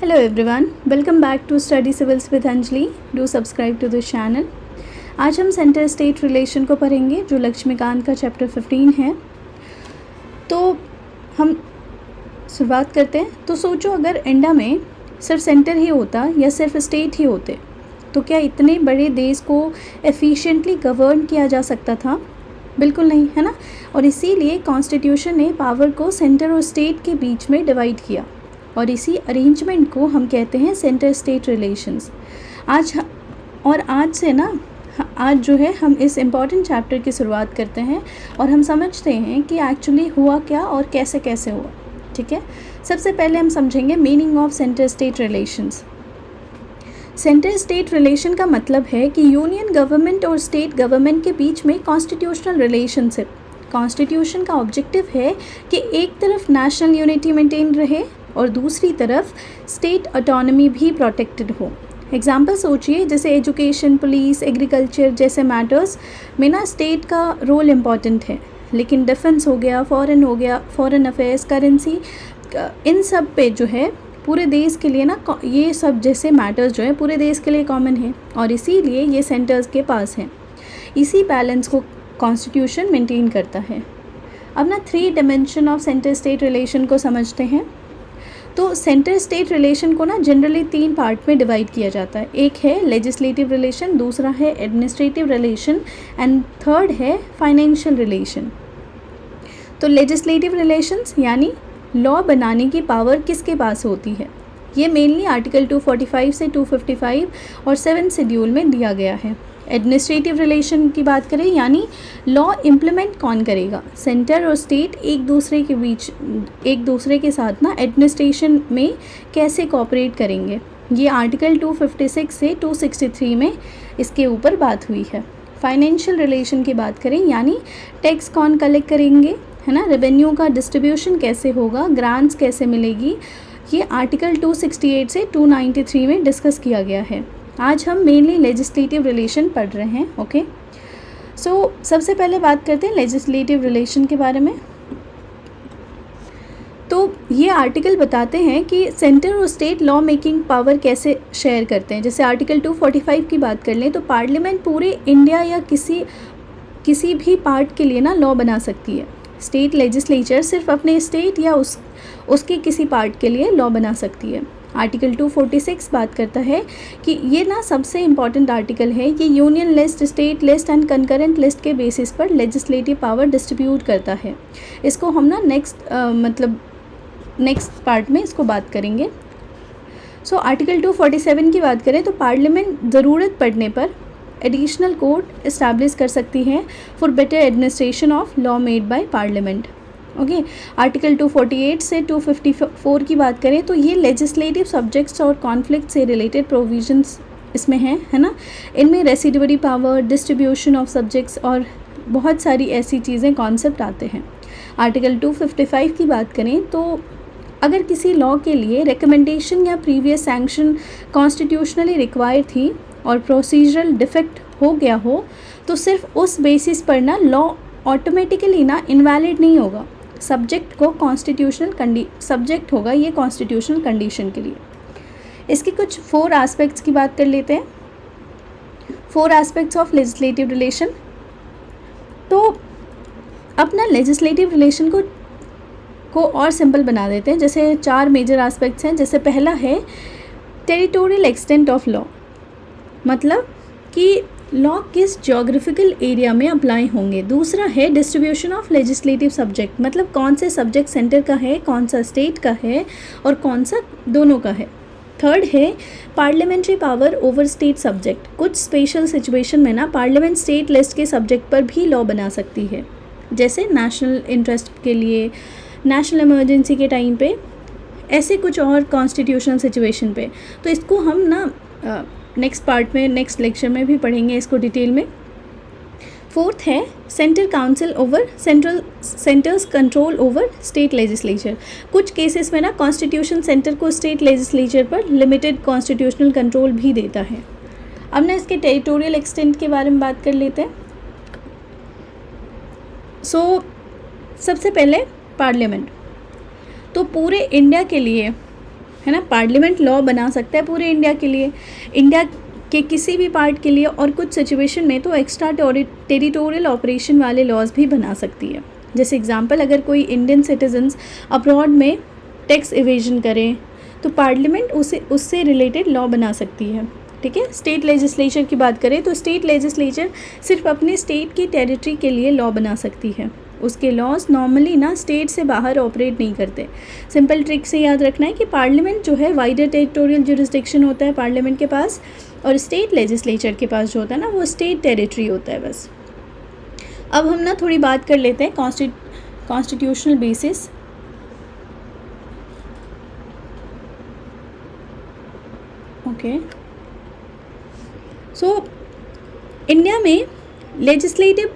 Hello everyone, welcome back to Study Civils with Anjali. Do subscribe to this channel. आज हम centre state relation को पढ़ेंगे जो लक्ष्मीकांत का चैप्टर 15 है। तो हम शुरुआत करते हैं। तो सोचो अगर इंडिया में सिर्फ सेंटर ही होता या सिर्फ स्टेट ही होते तो क्या इतने बड़े देश को एफिशिएंटली गवर्न किया जा सकता था? बिल्कुल नहीं, है ना। और इसीलिए कॉन्स्टिट्यूशन ने पावर को सेंटर और स्टेट के बीच में डिवाइड किया और इसी अरेंजमेंट को हम कहते हैं सेंटर स्टेट रिलेशंस। आज से ना आज जो है हम इस इम्पॉर्टेंट चैप्टर की शुरुआत करते हैं और हम समझते हैं कि एक्चुअली हुआ क्या और कैसे कैसे हुआ। ठीक है, सबसे पहले हम समझेंगे meaning of centre state relations. Centre state relation का मतलब है कि यूनियन गवर्नमेंट और स्टेट गवर्नमेंट के बीच में कॉन्स्टिट्यूशनल रिलेशनशिप। कॉन्स्टिट्यूशन का ऑब्जेक्टिव है कि एक तरफ नेशनल यूनिटी मेंटेन रहे और दूसरी तरफ स्टेट ऑटोनॉमी भी प्रोटेक्टेड हो। एग्जाम्पल सोचिए, जैसे एजुकेशन, पुलिस, एग्रीकल्चर जैसे मैटर्स में ना स्टेट का रोल इम्पॉर्टेंट है, लेकिन डिफेंस हो गया, फॉरेन अफेयर्स, करेंसी, इन सब पे जो है पूरे देश के लिए ना ये सब जैसे मैटर्स जो है पूरे देश के लिए कॉमन है और इसीलिए ये सेंटर्स के पास हैं। इसी बैलेंस को कॉन्स्टिट्यूशन मेंटेन करता है। अब ना 3 dimension of centre state relation को समझते हैं। तो सेंटर स्टेट रिलेशन को ना जनरली 3 पार्ट में डिवाइड किया जाता है। एक है लेजिस्लेटिव रिलेशन, दूसरा है एडमिनिस्ट्रेटिव रिलेशन एंड थर्ड है फाइनेंशियल रिलेशन। तो लेजिस्लेटिव रिलेशंस यानी लॉ बनाने की पावर किसके पास होती है, ये मेनली आर्टिकल 245 से 255 और 7 शेड्यूल में दिया गया है। एडमिनिस्ट्रेटिव रिलेशन की बात करें यानी लॉ इम्प्लीमेंट कौन करेगा। सेंटर और स्टेट एक दूसरे के साथ ना एडमिनिस्ट्रेशन में कैसे कोऑपरेट करेंगे, ये आर्टिकल 256 से 263 में इसके ऊपर बात हुई है। फाइनेंशियल रिलेशन की बात करें यानी टैक्स कौन कलेक्ट करेंगे, है ना, रेवेन्यू का डिस्ट्रीब्यूशन कैसे होगा, ग्रांट्स कैसे मिलेगी, ये आर्टिकल 268 से 293 में डिस्कस किया गया है। आज हम मेनली लेजिस्लेटिव रिलेशन पढ़ रहे हैं। ओके, सो सबसे पहले बात करते हैं लेजिस्लेटिव रिलेशन के बारे में। तो ये आर्टिकल बताते हैं कि सेंटर और स्टेट लॉ मेकिंग पावर कैसे शेयर करते हैं। जैसे आर्टिकल 245 की बात कर लें तो पार्लियामेंट पूरे इंडिया या किसी भी पार्ट के लिए ना लॉ बना सकती है। स्टेट लेजिस्लेचर सिर्फ अपने स्टेट या उसके किसी पार्ट के लिए लॉ बना सकती है। आर्टिकल 246 बात करता है कि ये ना सबसे इम्पॉर्टेंट आर्टिकल है कि union list, state list and concurrent list के बेसिस पर लेजिस्लेटिव पावर डिस्ट्रीब्यूट करता है। इसको हम ना नेक्स्ट पार्ट में इसको बात करेंगे। सो आर्टिकल 247 की बात करें तो पार्लियामेंट ज़रूरत पड़ने पर एडिशनल कोर्ट इस्टेब्लिश कर सकती है for better administration of law made by parliament. Okay, article 248 से 254 की बात करें तो ये लेजिस्लेटिव सब्जेक्ट्स और कॉन्फ्लिक्ट से रिलेटेड प्रोविजंस इसमें हैं, है ना। इनमें रेसिडिवरी पावर, डिस्ट्रीब्यूशन ऑफ सब्जेक्ट्स और बहुत सारी ऐसी चीज़ें, कॉन्सेप्ट आते हैं। आर्टिकल 255 की बात करें तो अगर किसी लॉ के लिए रिकमेंडेशन या प्रीवियस सैंक्शन कॉन्स्टिट्यूशनली रिक्वायर्ड थी और प्रोसीजरल डिफेक्ट हो गया हो तो सिर्फ उस बेसिस पर ना लॉ ऑटोमेटिकली ना इनवैलिड नहीं होगा। सब्जेक्ट होगा ये कॉन्स्टिट्यूशनल कंडीशन के लिए। इसके कुछ 4 एस्पेक्ट्स की बात कर लेते हैं। 4 एस्पेक्ट्स ऑफ लेजिस्लेटिव रिलेशन। तो अपना लेजिस्लेटिव रिलेशन को और सिंपल बना देते हैं। जैसे 4 मेजर एस्पेक्ट्स हैं। जैसे पहला है टेरिटोरियल एक्सटेंट ऑफ लॉ, मतलब कि लॉ किस ज्योग्राफिकल एरिया में अप्लाई होंगे। दूसरा है डिस्ट्रीब्यूशन ऑफ लेजिस्लेटिव सब्जेक्ट, मतलब कौन से सब्जेक्ट सेंटर का है, कौन सा स्टेट का है और कौन सा दोनों का है। थर्ड है parliamentary power over state subject. कुछ स्पेशल सिचुएशन में ना पार्लियामेंट स्टेट लिस्ट के सब्जेक्ट पर भी लॉ बना सकती है, जैसे नेशनल इंटरेस्ट के लिए, नेशनल इमरजेंसी के टाइम पे, ऐसे कुछ और कॉन्स्टिट्यूशनल सिचुएशन पे। तो इसको हम ना नेक्स्ट पार्ट में, नेक्स्ट लेक्चर में भी पढ़ेंगे इसको डिटेल में। फोर्थ है centre council over centres control over state legislature. कुछ केसेस में ना कॉन्स्टिट्यूशन सेंटर को स्टेट लेजिस्लेचर पर लिमिटेड कॉन्स्टिट्यूशनल कंट्रोल भी देता है। अब ना इसके टेरिटोरियल एक्सटेंट के बारे में बात कर लेते हैं। सबसे पहले पार्लियामेंट। तो पूरे इंडिया के लिए है ना। पार्लियामेंट लॉ बना सकता है पूरे इंडिया के लिए, इंडिया के किसी भी पार्ट के लिए, और कुछ सिचुएशन में तो एक्स्ट्रा टेरिटोरियल ऑपरेशन वाले लॉज भी बना सकती है। जैसे एग्जांपल, अगर कोई इंडियन सिटीजन्स अब्रॉड में टैक्स इवेजन करें तो पार्लियामेंट उससे रिलेटेड लॉ बना सकती है, ठीक है। स्टेट लेजिस्लेचर की बात करें तो स्टेट लेजिस्लेचर सिर्फ अपने स्टेट की टेरिटरी के लिए लॉ बना सकती है, उसके लॉज नॉर्मली ना स्टेट से बाहर ऑपरेट नहीं करते। सिंपल ट्रिक से याद रखना है कि पार्लियामेंट जो है वाइडर टेरिटोरियल जुरिस्डिक्शन होता है पार्लियामेंट के पास, और स्टेट लेजिस्लेचर के पास जो होता है ना वो स्टेट टेरिटरी होता है बस। अब हम ना थोड़ी बात कर लेते हैं constitutional basis. Okay, so India में लेजिस्लेटिव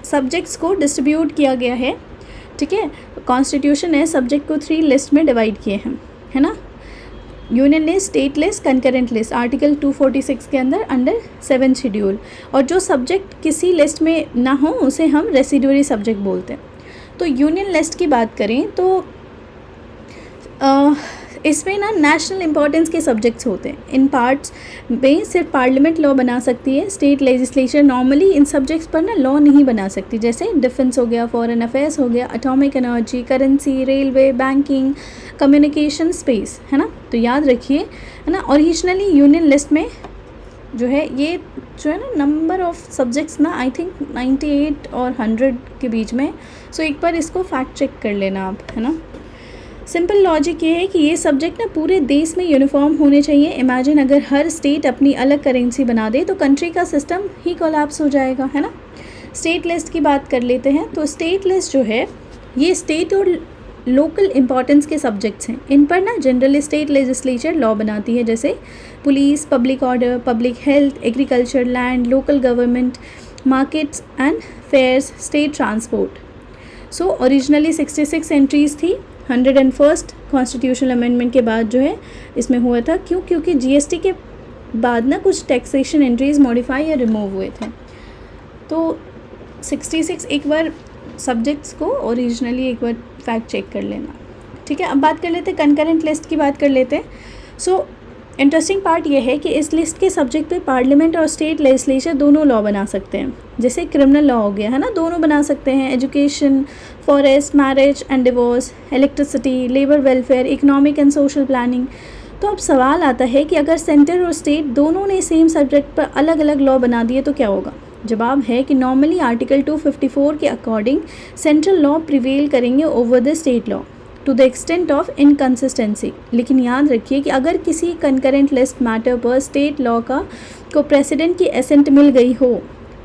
सब्जेक्ट्स को डिस्ट्रीब्यूट किया गया है, ठीक है। कॉन्स्टिट्यूशन है सब्जेक्ट को 3 लिस्ट में डिवाइड किए हैं, है ना। Union list, state list, concurrent list, article 246 के अंदर अंडर 7 शेड्यूल। और जो सब्जेक्ट किसी लिस्ट में ना हो उसे हम रेसिडुअरी सब्जेक्ट बोलते हैं। तो यूनियन लिस्ट की बात करें तो इसमें ना नेशनल इंपॉर्टेंस के सब्जेक्ट्स होते हैं। इन पार्ट्स में सिर्फ पार्लियामेंट लॉ बना सकती है, state legislature normally in subjects पर ना लॉ नहीं बना सकती। जैसे डिफेंस हो गया, फॉरेन अफेयर्स हो गया, atomic energy, currency, railway, banking, communication, space, है ना। तो याद रखिए, है ना, ओरिजिनली यूनियन लिस्ट में जो है ये जो है ना नंबर ऑफ सब्जेक्ट्स ना आई थिंक 98 और 100 के बीच में। सो एक बार इसको फैक्ट चेक कर लेना आप, है ना। सिंपल लॉजिक ये है कि ये सब्जेक्ट ना पूरे देश में यूनिफॉर्म होने चाहिए। इमेजिन अगर हर स्टेट अपनी अलग करेंसी बना दे तो कंट्री का सिस्टम ही कोलैप्स हो जाएगा, है ना। स्टेट लिस्ट की बात कर लेते हैं। तो स्टेट लिस्ट जो है ये स्टेट और लोकल इम्पॉर्टेंस के सब्जेक्ट्स हैं। इन पर ना जनरली स्टेट लेजिस्लेचर लॉ बनाती है, जैसे police, public order, public health, agriculture, land, local government, markets and fairs, state transport. So originally 66 entries थी। 101st कॉन्स्टिट्यूशनल अमेंडमेंट के बाद जो है इसमें हुआ था, क्योंकि जीएसटी के बाद ना कुछ टैक्सेशन एंट्रीज मॉडिफाई या रिमूव हुए थे। तो 66 एक बार सब्जेक्ट्स को ओरिजिनली एक बार फैक्ट चेक कर लेना, ठीक है। अब बात कर लेते हैं कंकरेंट लिस्ट की बात कर लेते हैं। सो इंटरेस्टिंग पार्ट ये है कि इस लिस्ट के सब्जेक्ट पे पार्लियामेंट और स्टेट लेजिस्लेचर दोनों लॉ बना सकते हैं। जैसे क्रिमिनल लॉ हो गया, है ना, दोनों बना सकते हैं। Education, forest, marriage and divorce, electricity, labour welfare, economic and social planning. तो अब सवाल आता है कि अगर सेंटर और स्टेट दोनों ने सेम सब्जेक्ट पर अलग अलग लॉ बना दिए तो क्या होगा। जवाब है कि नॉर्मली आर्टिकल 254 के अकॉर्डिंग सेंट्रल लॉ प्रिवेल करेंगे over the state law to the extent of inconsistency. लेकिन याद रखिए कि अगर किसी कंकरेंट लिस्ट मैटर पर स्टेट लॉ को प्रेसिडेंट की एसेंट मिल गई हो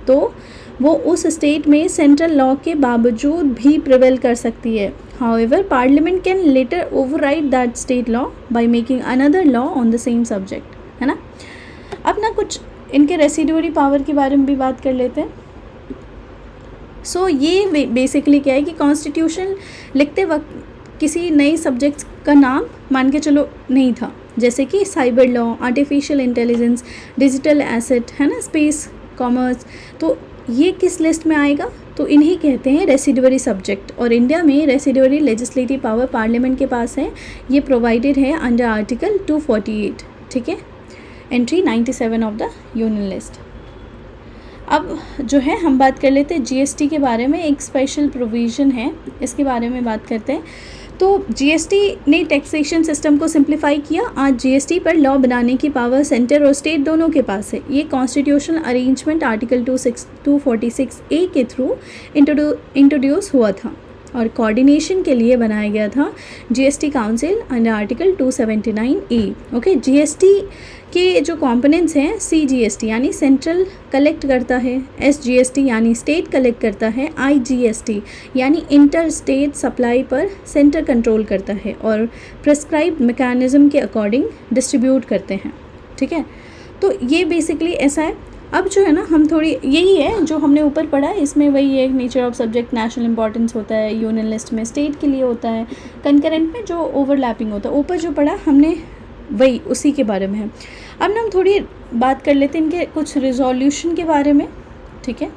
तो वो उस स्टेट में सेंट्रल लॉ के बावजूद भी प्रिवेल कर सकती है। However parliament can letter override that state law by making another law on the same subject, है ना। अब ना कुछ इनके रेसिडुअरी पावर के बारे में भी बात कर लेते हैं। सो ये बेसिकली क्या है कि कॉन्स्टिट्यूशन लिखते वक्त किसी नए सब्जेक्ट्स का नाम मान के चलो नहीं था, जैसे कि cyber law, artificial intelligence, digital asset, है ना, स्पेस, कॉमर्स। तो ये किस लिस्ट में आएगा, तो इन्हीं कहते हैं रेसिडुअरी सब्जेक्ट। और इंडिया में रेसिडुअरी लेजिस्लेटिव पावर पार्लियामेंट के पास है, ये प्रोवाइडेड है अंडर आर्टिकल 248, ठीक है, entry 97 of the union list. अब जो है हम बात कर लेते हैं जीएसटी के बारे में। एक स्पेशल प्रोविज़न है, इसके बारे में बात करते हैं। तो जीएसटी ने टैक्सेशन सिस्टम को सिंप्लीफाई किया। आज जीएसटी पर लॉ बनाने की पावर सेंटर और स्टेट दोनों के पास है। ये कॉन्स्टिट्यूशनल अरेंजमेंट आर्टिकल 246A के थ्रू इंट्रोड्यूस हुआ था और कोऑर्डिनेशन के लिए बनाया गया था GST council under article 279A। Okay, GST के जो कंपोनेंट्स हैं, सीजीएसटी यानी सेंट्रल कलेक्ट करता है, एसजीएसटी यानी स्टेट कलेक्ट करता है, आईजीएसटी यानी इंटर स्टेट सप्लाई पर सेंटर कंट्रोल करता है और प्रिस्क्राइब्ड मैकेनिज्म के अकॉर्डिंग डिस्ट्रीब्यूट करते हैं, ठीक है। तो ये बेसिकली ऐसा है। अब जो है ना हम थोड़ी यही है जो हमने ऊपर पढ़ा है, इसमें वही है, nature of subject national importance होता है, यूनियन लिस्ट में स्टेट के लिए होता है, कंकरेंट में जो ओवरलैपिंग होता है, ऊपर जो पढ़ा हमने वही उसी के बारे में है। अब ना हम थोड़ी बात कर लेते हैं इनके कुछ रिजोल्यूशन के बारे में, ठीक है।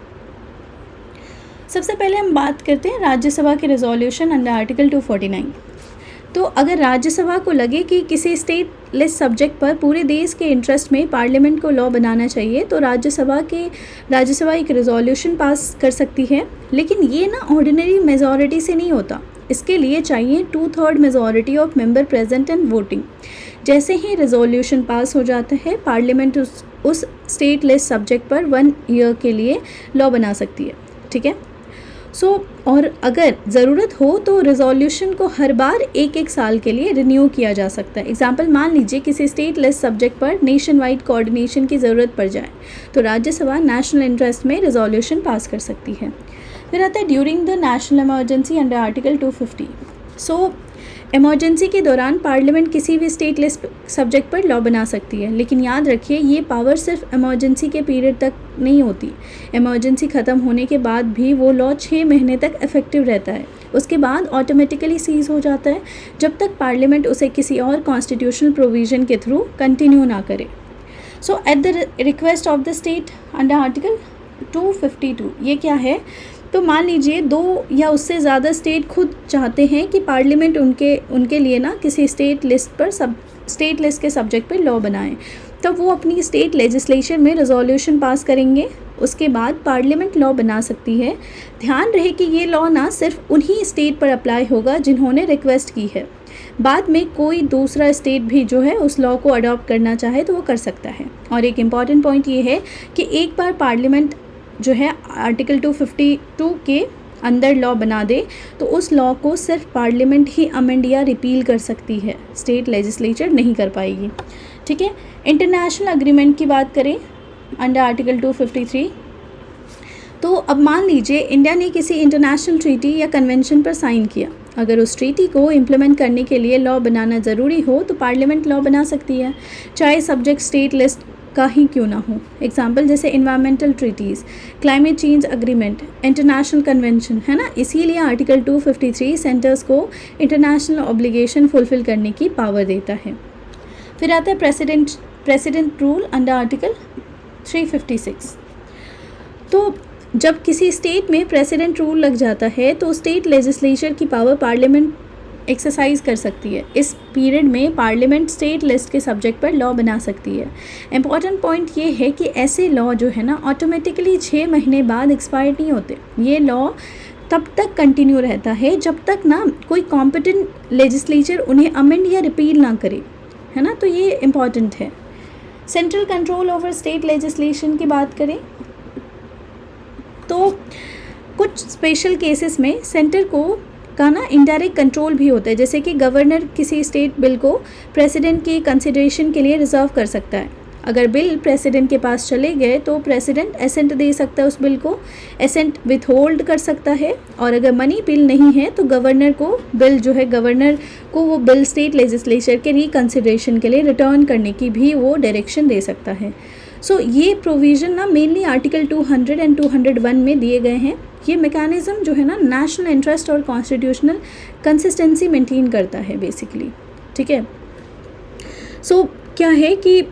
सबसे पहले हम बात करते हैं राज्यसभा के रिजोल्यूशन अंडर आर्टिकल 249। तो अगर राज्यसभा को लगे कि किसी स्टेट लिस्ट सब्जेक्ट पर पूरे देश के इंटरेस्ट में पार्लियामेंट को लॉ बनाना चाहिए तो राज्यसभा एक रिजोल्यूशन पास कर सकती है, लेकिन ये ना ऑर्डिनरी मेजॉरिटी से नहीं होता। इसके लिए चाहिए 2/3 majority of member present and voting. जैसे ही रिजोल्यूशन पास हो जाता है, पार्लियामेंट उस स्टेट लिस्ट सब्जेक्ट पर 1 ईयर के लिए लॉ बना सकती है। ठीक है। और अगर ज़रूरत हो तो रिजोल्यूशन को हर बार 1-1 साल के लिए रिन्यू किया जा सकता है। एग्जाम्पल, मान लीजिए किसी स्टेट लिस्ट सब्जेक्ट पर नेशन वाइड कोऑर्डिनेशन की ज़रूरत पड़ जाए तो राज्यसभा नेशनल इंटरेस्ट में रिजोल्यूशन पास कर सकती है। फिर आता है during the national emergency under article 250। Emergency के दौरान पार्लियामेंट किसी भी स्टेट लिस्ट सब्जेक्ट पर लॉ बना सकती है, लेकिन याद रखिए ये पावर सिर्फ इमरजेंसी के पीरियड तक नहीं होती। इमरजेंसी ख़त्म होने के बाद भी वो लॉ 6 महीने तक इफेक्टिव रहता है। उसके बाद ऑटोमेटिकली सीज हो जाता है जब तक पार्लियामेंट उसे किसी और कॉन्स्टिट्यूशनल प्रोविज़न के थ्रू कंटिन्यू ना करे। At the request of the state under article 252, ये क्या है? तो मान लीजिए 2 या उससे ज़्यादा स्टेट खुद चाहते हैं कि पार्लियामेंट उनके लिए ना किसी स्टेट लिस्ट के सब्जेक्ट पर लॉ बनाएं, तब वो अपनी स्टेट लेजिस्लेशन में रिजोल्यूशन पास करेंगे। उसके बाद पार्लियामेंट लॉ बना सकती है। ध्यान रहे कि ये लॉ ना सिर्फ उन्हीं स्टेट पर अप्लाई होगा जिन्होंने रिक्वेस्ट की है। बाद में कोई दूसरा स्टेट भी जो है उस लॉ को अडॉप्ट करना चाहे तो वो कर सकता है। और एक इम्पॉर्टेंट पॉइंट ये है कि एक बार पार्लियामेंट जो है आर्टिकल 252 के अंदर लॉ बना दे तो उस लॉ को सिर्फ पार्लियामेंट ही अमेंड या रिपील कर सकती है, स्टेट लेजिस्लेचर नहीं कर पाएगी। ठीक है। इंटरनेशनल एग्रीमेंट की बात करें अंडर आर्टिकल 253, तो अब मान लीजिए इंडिया ने किसी इंटरनेशनल ट्रीटी या कन्वेंशन पर साइन किया। अगर उस ट्रीटी को इम्प्लीमेंट करने के लिए लॉ बनाना ज़रूरी हो तो पार्लियामेंट लॉ बना सकती है, चाहे सब्जेक्ट स्टेट लिस्ट का ही क्यों ना हो। एग्जाम्पल जैसे environmental treaties, climate change agreement, international convention, है ना। इसीलिए आर्टिकल 253 सेंटर्स को इंटरनेशनल ऑब्लिगेशन फुलफिल करने की पावर देता है। फिर आता है प्रेसिडेंट रूल अंडर आर्टिकल 356। तो जब किसी स्टेट में प्रेसिडेंट रूल लग जाता है तो स्टेट लेजिस्लेचर की पावर पार्लियामेंट एक्सरसाइज कर सकती है। इस पीरियड में पार्लियामेंट स्टेट लिस्ट के सब्जेक्ट पर लॉ बना सकती है। इम्पॉर्टेंट पॉइंट ये है कि ऐसे लॉ जो है ना ऑटोमेटिकली 6 महीने बाद एक्सपायर नहीं होते। ये लॉ तब तक कंटिन्यू रहता है जब तक ना कोई कॉम्पिटेंट लेजिस्लेचर उन्हें अमेंड या रिपील ना करे, है ना। तो ये इम्पॉर्टेंट है। Central control over state legislation की बात करें तो कुछ स्पेशल केसेस में सेंटर का ना इनडायरेक्ट कंट्रोल भी होता है। जैसे कि गवर्नर किसी स्टेट बिल को प्रेसिडेंट की कंसिडरेशन के लिए रिजर्व कर सकता है। अगर बिल प्रेसिडेंट के पास चले गए तो प्रेसिडेंट एसेंट दे सकता है, उस बिल को एसेंट विथहोल्ड कर सकता है। और अगर मनी बिल नहीं है तो गवर्नर को वो बिल स्टेट लेजिस्लेचर के रिकंसिडरेशन के लिए रिटर्न करने की भी वो डायरेक्शन दे सकता है। ये प्रोविज़न ना मेनली आर्टिकल 200 एंड 201 में दिए गए हैं। ये मैकेनिज़्म जो है ना नेशनल इंटरेस्ट और कॉन्स्टिट्यूशनल कंसिस्टेंसी मेंटेन करता है बेसिकली। ठीक है। क्या है कि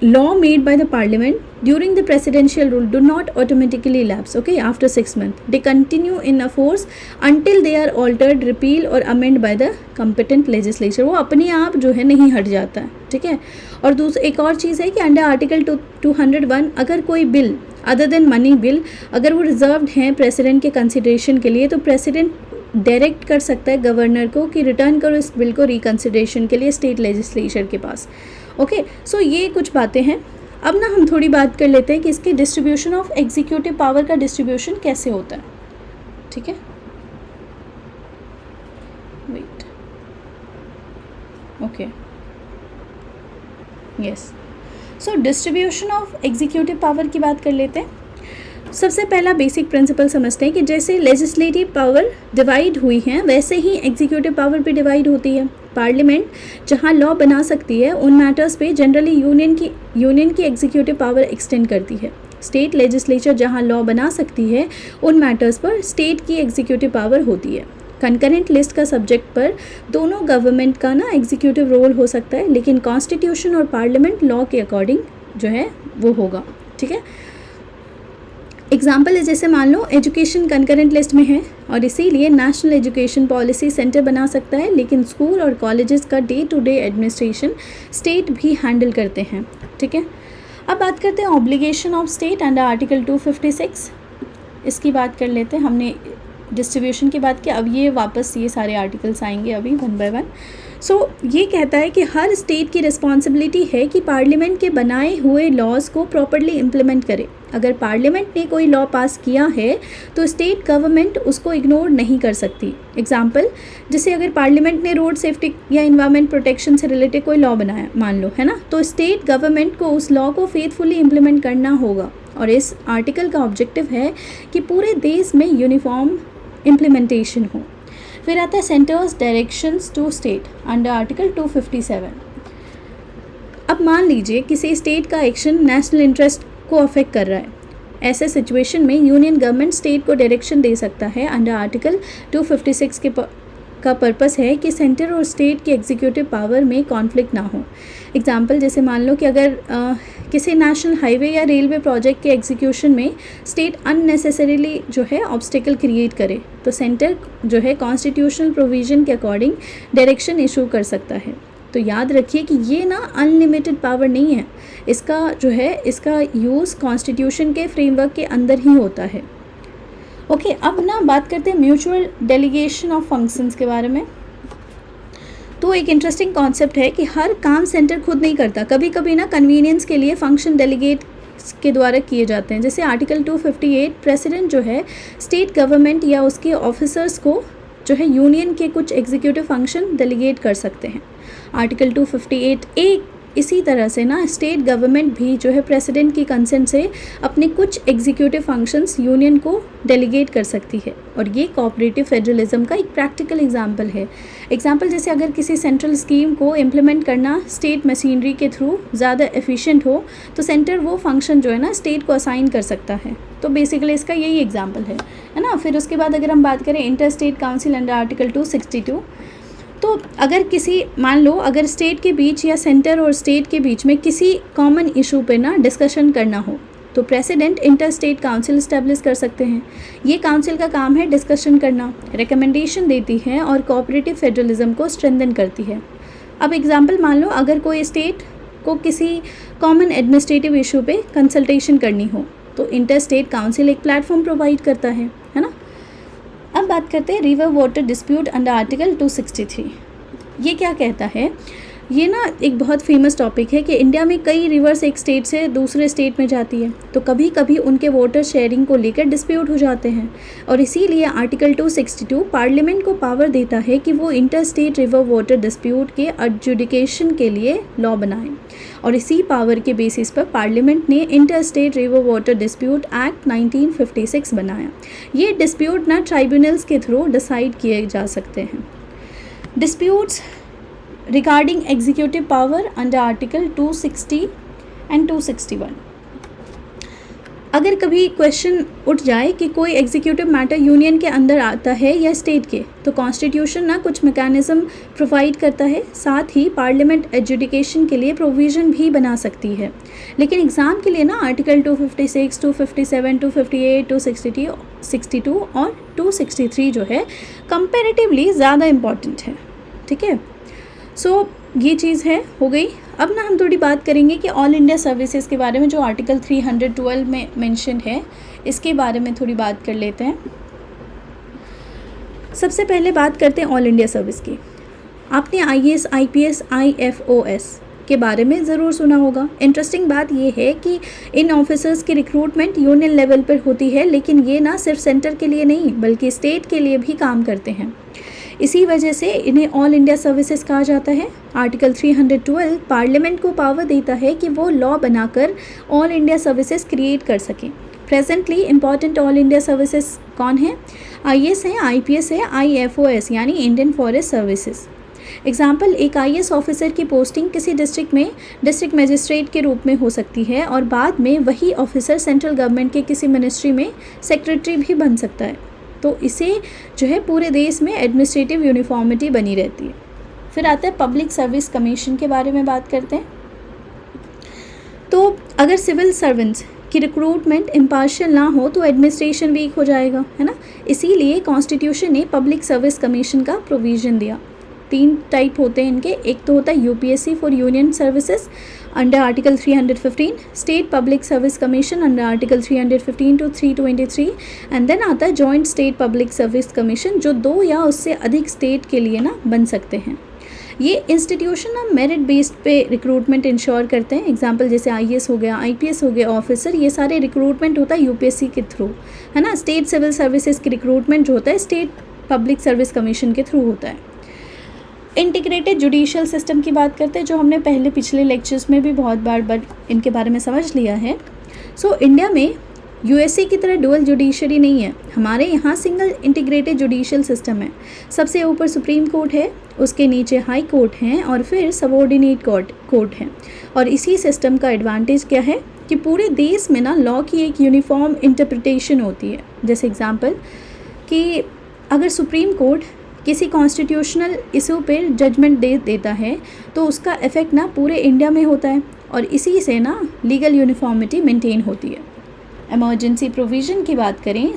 law made by the parliament during the presidential rule do not automatically lapse, okay, after 6 months. They continue in a force until they are altered, repeal or amend by the competent legislature. वो अपने आप जो है नहीं हट जाता है। ठीक है। और एक और चीज़ है कि अंडर आर्टिकल 201 अगर कोई bill other than money bill अगर वो रिजर्व्ड हैं प्रेसिडेंट के कंसिडरेशन के लिए तो प्रेसिडेंट डायरेक्ट कर सकता है गवर्नर को कि रिटर्न करो इस बिल को रिकंसिडरेशन के लिए स्टेट लेजिस्लेचर के पास। ओके। ये कुछ बातें हैं। अब ना हम थोड़ी बात कर लेते हैं कि इसके डिस्ट्रीब्यूशन ऑफ एग्जीक्यूटिव पावर का डिस्ट्रीब्यूशन कैसे होता है। ठीक है। Wait, okay, yes. Distribution of executive power की बात कर लेते हैं। सबसे पहला बेसिक प्रिंसिपल समझते हैं कि जैसे लेजिस्लेटिव पावर डिवाइड हुई हैं वैसे ही एग्जीक्यूटिव पावर भी डिवाइड होती है। पार्लियामेंट जहां लॉ बना सकती है उन मैटर्स पे जनरली यूनियन की एग्जीक्यूटिव पावर एक्सटेंड करती है। स्टेट लेजिस्लेचर जहां लॉ बना सकती है उन मैटर्स पर स्टेट की एग्जीक्यूटिव पावर होती है। कंकरेंट लिस्ट का सब्जेक्ट पर दोनों गवर्नमेंट का ना एग्जीक्यूटिव रोल हो सकता है, लेकिन कॉन्स्टिट्यूशन और पार्लियामेंट लॉ के अकॉर्डिंग जो है वो होगा। ठीक है। एग्जाम्पल है, जैसे मान लो एजुकेशन कंकरेंट लिस्ट में है और इसीलिए नेशनल एजुकेशन पॉलिसी सेंटर बना सकता है, लेकिन स्कूल और कॉलेजेस का day to day administration state भी हैंडल करते हैं। ठीक है, अब बात करते हैं obligation of state under article 256। इसकी बात कर लेते हैं। हमने डिस्ट्रीब्यूशन की बात की, अब ये वापस ये सारे आर्टिकल्स आएंगे अभी वन बाय वन। सो ये कहता है कि हर स्टेट की रिस्पॉन्सिबिलिटी है कि पार्लियामेंट के बनाए हुए लॉज को प्रॉपरली इम्प्लीमेंट करे। अगर पार्लियामेंट ने कोई लॉ पास किया है तो स्टेट गवर्नमेंट उसको इग्नोर नहीं कर सकती। एग्जाम्पल, जैसे अगर पार्लियामेंट ने रोड सेफ्टी या इन्वायरमेंट प्रोटेक्शन से रिलेटेड कोई लॉ बनाया मान लो, है ना, तो स्टेट गवर्नमेंट को उस लॉ को फेथफुली इम्प्लीमेंट करना होगा। और इस आर्टिकल का ऑब्जेक्टिव है कि पूरे देश में यूनिफॉर्म इम्प्लीमेंटेशन हो। फिर आता है centre's directions to state under article 257। अब मान लीजिए किसी स्टेट का एक्शन नेशनल इंटरेस्ट को अफेक्ट कर रहा है, ऐसे सिचुएशन में यूनियन गवर्नमेंट स्टेट को डायरेक्शन दे सकता है अंडर आर्टिकल 256 का पर्पस है कि सेंटर और स्टेट के एग्जीक्यूटिव पावर में कॉन्फ्लिक्ट ना हो। एग्जाम्पल, जैसे मान लो कि अगर किसी नेशनल हाईवे या रेलवे प्रोजेक्ट के एग्जीक्यूशन में स्टेट अननेसेसरीली जो है ऑब्स्टिकल क्रिएट करे, तो सेंटर जो है कॉन्स्टिट्यूशनल प्रोविजन के अकॉर्डिंग डायरेक्शन इशू कर सकता है। तो याद रखिए कि ये ना अनलिमिटेड पावर नहीं है, इसका जो है इसका यूज़ कॉन्स्टिट्यूशन के फ्रेमवर्क के अंदर ही होता है। ओके, अब ना बात करते हैं म्यूचुअल डेलीगेशन ऑफ फंक्शंस के बारे में। तो एक इंटरेस्टिंग कॉन्सेप्ट है कि हर काम सेंटर खुद नहीं करता, कभी कभी ना कन्वीनियंस के लिए फंक्शन डेलीगेट के द्वारा किए जाते हैं। जैसे आर्टिकल 258, प्रेसिडेंट जो है स्टेट गवर्नमेंट या उसके ऑफिसर्स को जो है यूनियन के कुछ एग्जीक्यूटिव फंक्शन डेलीगेट कर सकते हैं। आर्टिकल 258A इसी तरह से ना स्टेट गवर्नमेंट भी जो है प्रेसिडेंट की कंसेंट से अपने कुछ एग्जीक्यूटिव फंक्शंस यूनियन को डेलीगेट कर सकती है, और ये कोऑपरेटिव फेडरलिज्म का एक प्रैक्टिकल एग्जांपल है। एग्जांपल, जैसे अगर किसी सेंट्रल स्कीम को इम्प्लीमेंट करना स्टेट मशीनरी के थ्रू ज़्यादा एफिशिएंट हो तो सेंटर वो फंक्शन जो है ना स्टेट को असाइन कर सकता है। तो बेसिकली इसका यही एग्जाम्पल है ना। फिर उसके बाद अगर हम बात करें inter state council under article 262, तो अगर किसी मान लो अगर स्टेट के बीच या सेंटर और स्टेट के बीच में किसी कॉमन इशू पे ना डिस्कशन करना हो तो president inter state council establish कर सकते हैं। ये काउंसिल का काम है डिस्कशन करना, रिकमेंडेशन देती है और कोऑपरेटिव फेडरलिज्म को स्ट्रेंथन करती है। अब एग्जांपल मान लो अगर कोई स्टेट को किसी कॉमन एडमिनिस्ट्रेटिव इशू पे कंसल्टेशन करनी हो तो इंटर स्टेट काउंसिल एक प्लेटफॉर्म प्रोवाइड करता है ना। अब बात करते हैं river water dispute under article 263। ये क्या कहता है, ये ना एक बहुत फेमस टॉपिक है कि इंडिया में कई रिवर्स एक स्टेट से दूसरे स्टेट में जाती है, तो कभी कभी उनके वाटर शेयरिंग को लेकर डिस्प्यूट हो जाते हैं, और इसीलिए आर्टिकल 262 पार्लियामेंट को पावर देता है कि वो inter state river water dispute के एडजुडिकेशन के लिए लॉ बनाए। और इसी पावर के बेसिस पर पार्लियामेंट ने inter state river water dispute act 1956 बनाया। ये डिस्प्यूट ना ट्राइब्यूनल्स के थ्रू डिसाइड किए जा सकते हैं। Disputes regarding executive power under article 260 and 261। अगर कभी क्वेश्चन उठ जाए कि कोई एग्जीक्यूटिव मैटर यूनियन के अंदर आता है या स्टेट के, तो कॉन्स्टिट्यूशन ना कुछ मैकेनिज्म प्रोवाइड करता है, साथ ही पार्लियामेंट एडजुडिकेशन के लिए प्रोविज़न भी बना सकती है। लेकिन एग्ज़ाम के लिए ना आर्टिकल 256, 257, 258, 262 और 263 जो है कंपैरेटिवली ज़्यादा इम्पॉर्टेंट है। ठीक है, सो ये चीज़ है हो गई। अब ना हम थोड़ी बात करेंगे कि ऑल इंडिया सर्विसेज के बारे में, जो आर्टिकल 312 में मेंशन है, इसके बारे में थोड़ी बात कर लेते हैं। सबसे पहले बात करते हैं ऑल इंडिया सर्विस की। आपने IAS, IPS, IFOS के बारे में ज़रूर सुना होगा। इंटरेस्टिंग बात ये है कि इन ऑफिसर्स की रिक्रूटमेंट यूनियन लेवल पर होती है, लेकिन ये ना सिर्फ सेंटर के लिए नहीं बल्कि स्टेट के लिए भी काम करते हैं। इसी वजह से इन्हें ऑल इंडिया सर्विसेज कहा जाता है। आर्टिकल 312 पार्लियामेंट को पावर देता है कि वो लॉ बनाकर ऑल इंडिया सर्विसेज क्रिएट कर सकें। Presently important all India services कौन है? IAS है, IPS है, IFOS यानी इंडियन फॉरेस्ट सर्विसेज। एग्जाम्पल, एक IAS ऑफिसर की पोस्टिंग किसी डिस्ट्रिक्ट में डिस्ट्रिक्ट मजिस्ट्रेट के रूप में हो सकती है और बाद में वही ऑफिसर सेंट्रल गवर्नमेंट के किसी मिनिस्ट्री में सेक्रेटरी भी बन सकता है। तो इसे जो है पूरे देश में एडमिनिस्ट्रेटिव यूनिफॉर्मिटी बनी रहती है। फिर आता है पब्लिक सर्विस कमीशन के बारे में बात करते हैं। तो अगर सिविल सर्वेंट्स कि रिक्रूटमेंट इम्पार्शियल ना हो तो एडमिनिस्ट्रेशन वीक हो जाएगा, है ना। इसीलिए कॉन्स्टिट्यूशन ने पब्लिक सर्विस कमीशन का प्रोविज़न दिया। 3 टाइप होते हैं इनके, एक तो होता है UPSC for union services under article 315, state public service commission under article 315 to 323, and then आता है joint state public service commission, जो 2 या उससे अधिक स्टेट के लिए ना बन सकते हैं। ये इंस्टीट्यूशन ना मेरिट बेस्ड पे रिक्रूटमेंट इंश्योर करते हैं। एग्जांपल जैसे आईएएस हो गया, आईपीएस हो गया ऑफिसर, ये सारे रिक्रूटमेंट होता है यूपीएससी के थ्रू, है ना। स्टेट सिविल सर्विसेज की रिक्रूटमेंट जो होता है स्टेट पब्लिक सर्विस कमीशन के थ्रू होता है। इंटीग्रेटेड जुडिशियल सिस्टम की बात करते हैं, जो हमने पहले पिछले लेक्चर्स में भी बहुत बार इनके बारे में समझ लिया है। सो इंडिया में यूएसए की तरह डुअल जुडिशरी नहीं है, हमारे यहाँ सिंगल इंटीग्रेटेड जुडिशियल सिस्टम है। सबसे ऊपर सुप्रीम कोर्ट है, उसके नीचे हाई कोर्ट हैं और फिर सबऑर्डिनेट कोर्ट है। और इसी सिस्टम का एडवांटेज क्या है कि पूरे देश में ना लॉ की एक यूनिफॉर्म इंटरप्रिटेशन होती है। जैसे एग्जांपल कि अगर सुप्रीम कोर्ट किसी कॉन्स्टिट्यूशनल इशू पर जजमेंट दे देता है तो उसका इफ़ेक्ट ना पूरे इंडिया में होता है और इसी से ना लीगल यूनिफॉर्मिटी मेंटेन होती है। इमरजेंसी प्रोविज़न की बात करें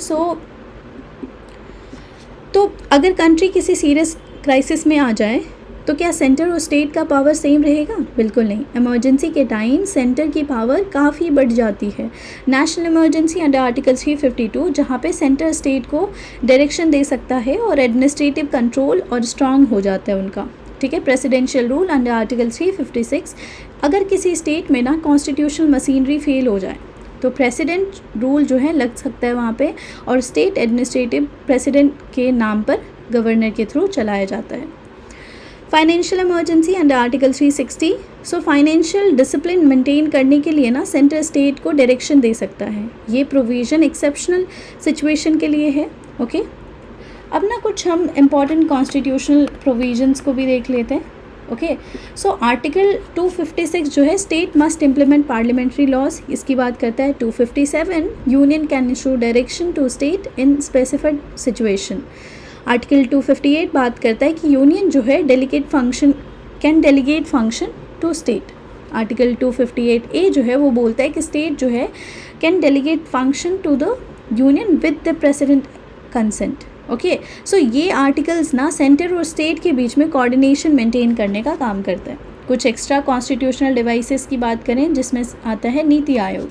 तो अगर कंट्री किसी सीरियस क्राइसिस में आ जाए तो क्या सेंटर और स्टेट का पावर सेम रहेगा? बिल्कुल नहीं। इमरजेंसी के टाइम सेंटर की पावर काफ़ी बढ़ जाती है। नेशनल इमरजेंसी अंडर आर्टिकल 352, जहाँ पे सेंटर स्टेट को डायरेक्शन दे सकता है और एडमिनिस्ट्रेटिव कंट्रोल और स्ट्रांग हो जाता है उनका, ठीक है। प्रेसिडेंशियल रूल अंडर आर्टिकल 356, अगर किसी स्टेट में ना कॉन्स्टिट्यूशनल मशीनरी फेल हो जाए तो प्रेसिडेंट रूल जो है लग सकता है वहाँ पे, और स्टेट एडमिनिस्ट्रेटिव प्रेसिडेंट के नाम पर गवर्नर के थ्रू चलाया जाता है। Financial emergency under article 360, so financial discipline maintain करने के लिए ना सेंटर स्टेट को डायरेक्शन दे सकता है। ये प्रोविज़न एक्सेप्शनल सिचुएशन के लिए है, ओके। अब ना कुछ हम इम्पॉर्टेंट कॉन्स्टिट्यूशनल प्रोविजंस को भी देख लेते हैं, ओके। सो आर्टिकल 256 जो है state must implement parliamentary laws, इसकी बात करता है। 257 union can issue direction to state in specified situation. Article 258 बात करता है कि यूनियन जो है can delegate function to state. Article 258A जो है वो बोलता है कि स्टेट जो है can delegate function to the union with the president consent, okay. So ये आर्टिकल्स ना सेंटर और स्टेट के बीच में कोऑर्डिनेशन मेंटेन करने का काम करता है। कुछ एक्स्ट्रा कॉन्स्टिट्यूशनल डिवाइसेस की बात करें जिसमें आता है नीति आयोग।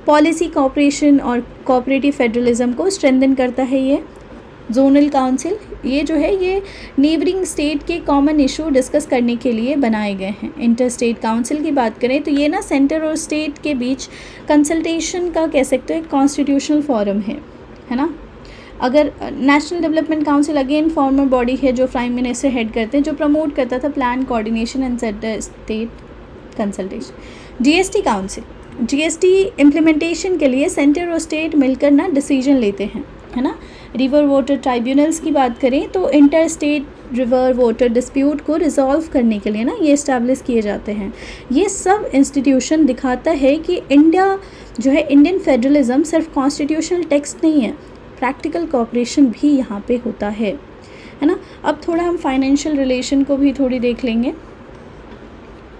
पॉलिसी कोऑपरेशन और कोऑपरेटिव फेडरलिज्म को स्ट्रेंथन करता है ये। जोनल काउंसिल, ये जो है ये नेबरिंग स्टेट के कॉमन इशू डिस्कस करने के लिए बनाए गए हैं। इंटर स्टेट काउंसिल की बात करें तो ये ना सेंटर और स्टेट के बीच कंसल्टेशन का कह सकते हैं कॉन्स्टिट्यूशनल फोरम है ना। अगर national development council again farmer body है जो प्राइम मिनिस्टर हेड करते हैं, जो प्रमोट करता था plan coordination and centre state consultation. GST council, GST implementation के लिए सेंटर और स्टेट मिलकर ना डिसीजन लेते हैं, है ना। रिवर वाटर ट्राइब्यूनल्स की बात करें तो inter state river water dispute को रिजॉल्व करने के लिए ना ये इस्टेब्लिश किए जाते हैं। ये सब इंस्टीट्यूशन दिखाता है कि इंडिया जो है इंडियन फेडरलिज्म सिर्फ कॉन्स्टिट्यूशनल टेक्स्ट नहीं है, प्रैक्टिकल कोऑपरेशन भी यहाँ पे होता है ना। अब थोड़ा हम फाइनेंशियल रिलेशन को भी थोड़ी देख लेंगे,